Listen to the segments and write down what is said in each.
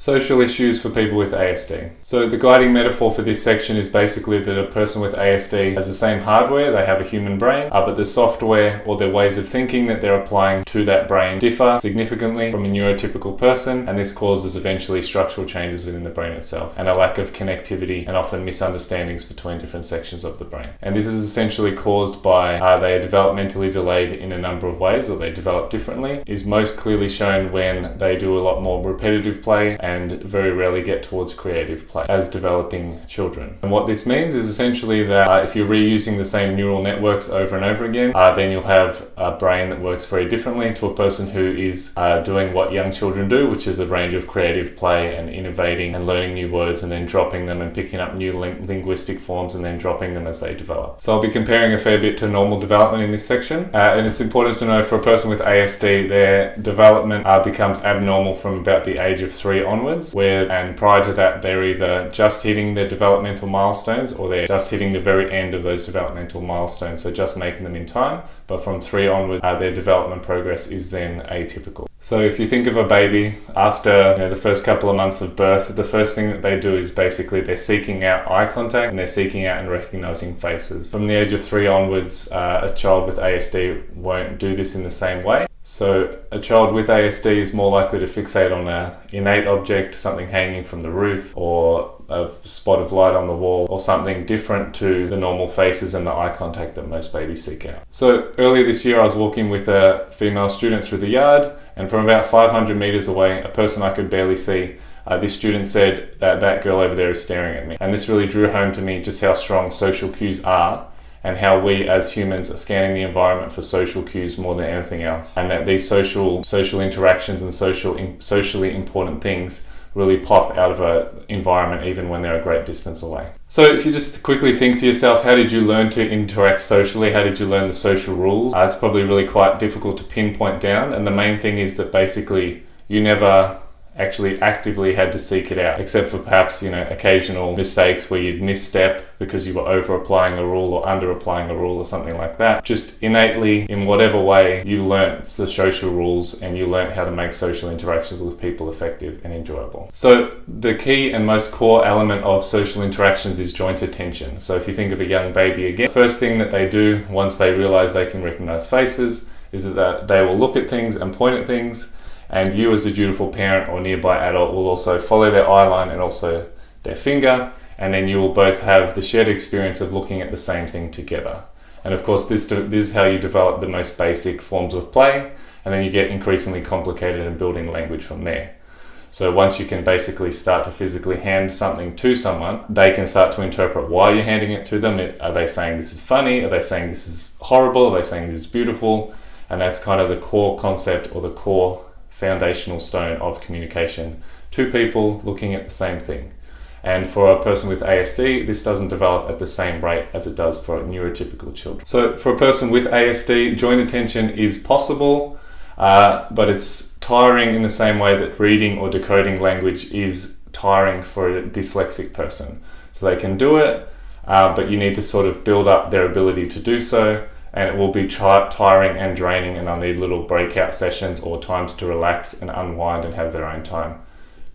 Social issues for people with ASD. So the guiding metaphor for this section is basically that a person with ASD has the same hardware, they have a human brain, but the software or their ways of thinking that they're applying to that brain differ significantly from a neurotypical person, and this causes eventually structural changes within the brain itself and a lack of connectivity and often misunderstandings between different sections of the brain. And this is essentially caused by they are developmentally delayed in a number of ways, or they develop differently, is most clearly shown when they do a lot more repetitive play and very rarely get towards creative play as developing children. And what this means is essentially that if you're reusing the same neural networks over and over again, then you'll have a brain that works very differently to a person who is doing what young children do, which is a range of creative play and innovating and learning new words and then dropping them and picking up new linguistic forms and then dropping them as they develop. So I'll be comparing a fair bit to normal development in this section. And it's important to know for a person with ASD, their development becomes abnormal from about the age of 3 onwards, and prior to that they're either just hitting their developmental milestones or they're just hitting the very end of those developmental milestones, so just making them in time. But from 3 onwards, their development progress is then atypical. So if you think of a baby, after the first couple of months of birth, the first thing that they do is basically they're seeking out eye contact and they're seeking out and recognizing faces. From the age of 3 onwards, a child with ASD won't do this in the same way. So a child with ASD is more likely to fixate on an innate object, something hanging from the roof, or a spot of light on the wall, or something different to the normal faces and the eye contact that most babies seek out. So earlier this year I was walking with a female student through the yard, and from about 500 meters away, a person I could barely see, this student said that girl over there is staring at me. And this really drew home to me just how strong social cues are, and how we as humans are scanning the environment for social cues more than anything else. And that these social interactions and socially important things really pop out of an environment even when they're a great distance away. So if you just quickly think to yourself, how did you learn to interact socially? How did you learn the social rules? It's probably really quite difficult to pinpoint down, and the main thing is that basically you never actually actively had to seek it out, except for perhaps occasional mistakes where you'd misstep because you were over applying a rule or under applying a rule or something like that. Just innately, in whatever way, you learnt the social rules and you learnt how to make social interactions with people effective and enjoyable. So the key and most core element of social interactions is joint attention. So if you think of a young baby again, the first thing that they do once they realize they can recognize faces is that they will look at things and point at things. And you as a dutiful parent or nearby adult will also follow their eye line and also their finger, and then you will both have the shared experience of looking at the same thing together. And of course this is how you develop the most basic forms of play, and then you get increasingly complicated in building language from there. So once you can basically start to physically hand something to someone, they can start to interpret why you're handing it to them. Are they saying this is funny? Are they saying this is horrible? Are they saying this is beautiful? And that's kind of the core concept or the core foundational stone of communication. Two people looking at the same thing. And for a person with ASD, this doesn't develop at the same rate as it does for neurotypical children. So for a person with ASD, joint attention is possible, but it's tiring in the same way that reading or decoding language is tiring for a dyslexic person. So they can do it, but you need to sort of build up their ability to do so. And it will be tiring and draining, and they'll need little breakout sessions or times to relax and unwind and have their own time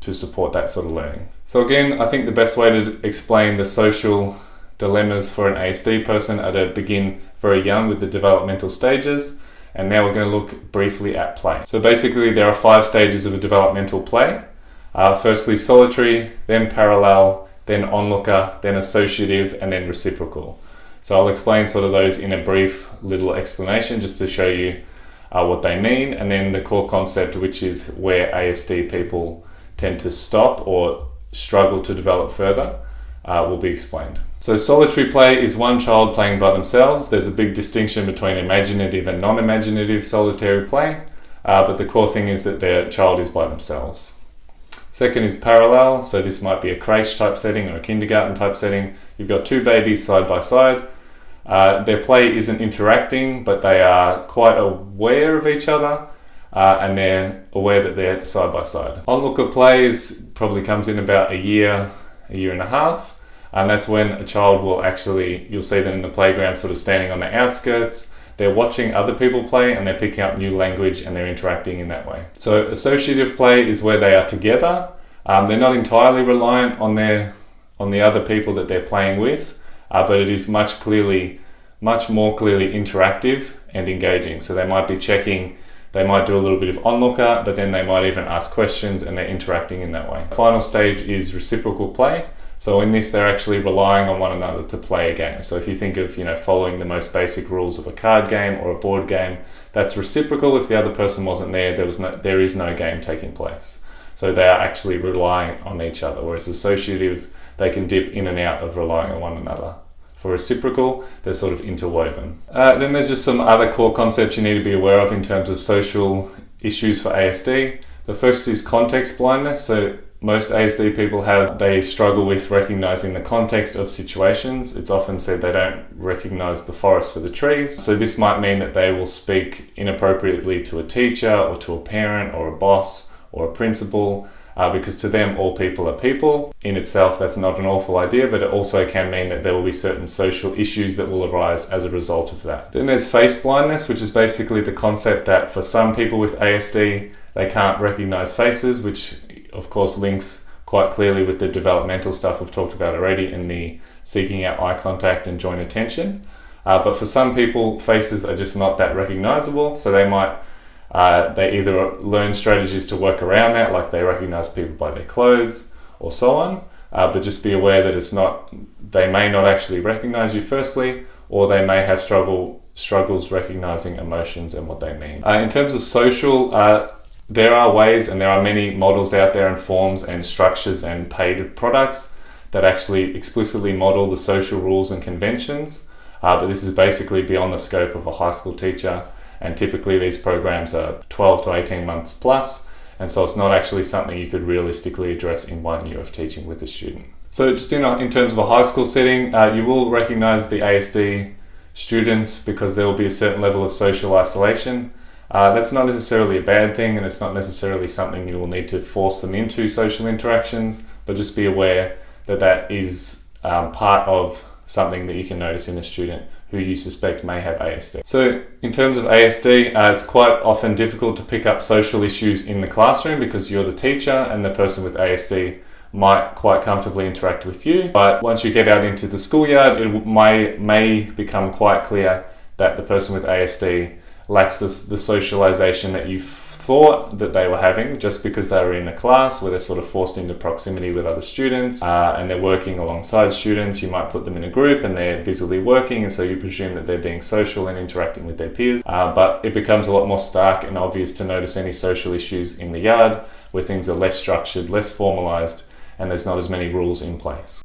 to support that sort of learning. So again, I think the best way to explain the social dilemmas for an ASD person are to begin very young with the developmental stages, and now we're going to look briefly at play. So basically there are 5 stages of a developmental play. Firstly solitary, then parallel, then onlooker, then associative, and then reciprocal. So I'll explain sort of those in a brief little explanation just to show you what they mean, and then the core concept, which is where ASD people tend to stop or struggle to develop further, will be explained. So solitary play is one child playing by themselves. There's a big distinction between imaginative and non-imaginative solitary play, but the core thing is that their child is by themselves. Second is parallel, so this might be a creche type setting or a kindergarten type setting. You've got 2 babies side by side. Their play isn't interacting, but they are quite aware of each other, and they're aware that they're side by side. Onlooker play probably comes in about a year and a half, and that's when a child will you'll see them in the playground sort of standing on the outskirts. They're watching other people play and they're picking up new language and they're interacting in that way. So associative play is where they are together, They're not entirely reliant on the other people that they're playing with, but it is much more clearly interactive and engaging. So they might be checking, they might do a little bit of onlooker, but then they might even ask questions, and they're interacting in that way. The final stage is reciprocal play. So in this, they're actually relying on one another to play a game. So if you think of, following the most basic rules of a card game or a board game, that's reciprocal. If the other person wasn't there, there is no game taking place. So they are actually relying on each other. Whereas associative, they can dip in and out of relying on one another. For reciprocal, they're sort of interwoven. Then there's just some other core concepts you need to be aware of in terms of social issues for ASD. The first is context blindness. So most ASD people they struggle with recognizing the context of situations. It's often said they don't recognize the forest for the trees. So this might mean that they will speak inappropriately to a teacher or to a parent or a boss or a principal, because to them all people are people. In itself, that's not an awful idea, but it also can mean that there will be certain social issues that will arise as a result of that. Then there's face blindness, which is basically the concept that for some people with ASD, they can't recognize faces, which of course links quite clearly with the developmental stuff we've talked about already in the seeking out eye contact and joint attention. But for some people, faces are just not that recognizable, so they either learn strategies to work around that, like they recognize people by their clothes or so on, but just be aware that they may not actually recognize you firstly, or they may have struggles recognizing emotions and what they mean. In terms of social, there are ways, and there are many models out there and forms and structures and paid products that actually explicitly model the social rules and conventions, but this is basically beyond the scope of a high school teacher, and typically these programs are 12 to 18 months plus, and so it's not actually something you could realistically address in 1 year of teaching with a student. So just in terms of a high school setting, you will recognize the ASD students because there will be a certain level of social isolation. That's not necessarily a bad thing, and it's not necessarily something you will need to force them into social interactions, but just be aware that is part of something that you can notice in a student who you suspect may have ASD. So in terms of ASD, it's quite often difficult to pick up social issues in the classroom because you're the teacher and the person with ASD might quite comfortably interact with you. But once you get out into the schoolyard, it may become quite clear that the person with ASD lacks the socialization that you thought that they were having just because they were in a class where they're sort of forced into proximity with other students, and they're working alongside students. You might put them in a group and they're busily working, and so you presume that they're being social and interacting with their peers. But it becomes a lot more stark and obvious to notice any social issues in the yard where things are less structured, less formalized, and there's not as many rules in place.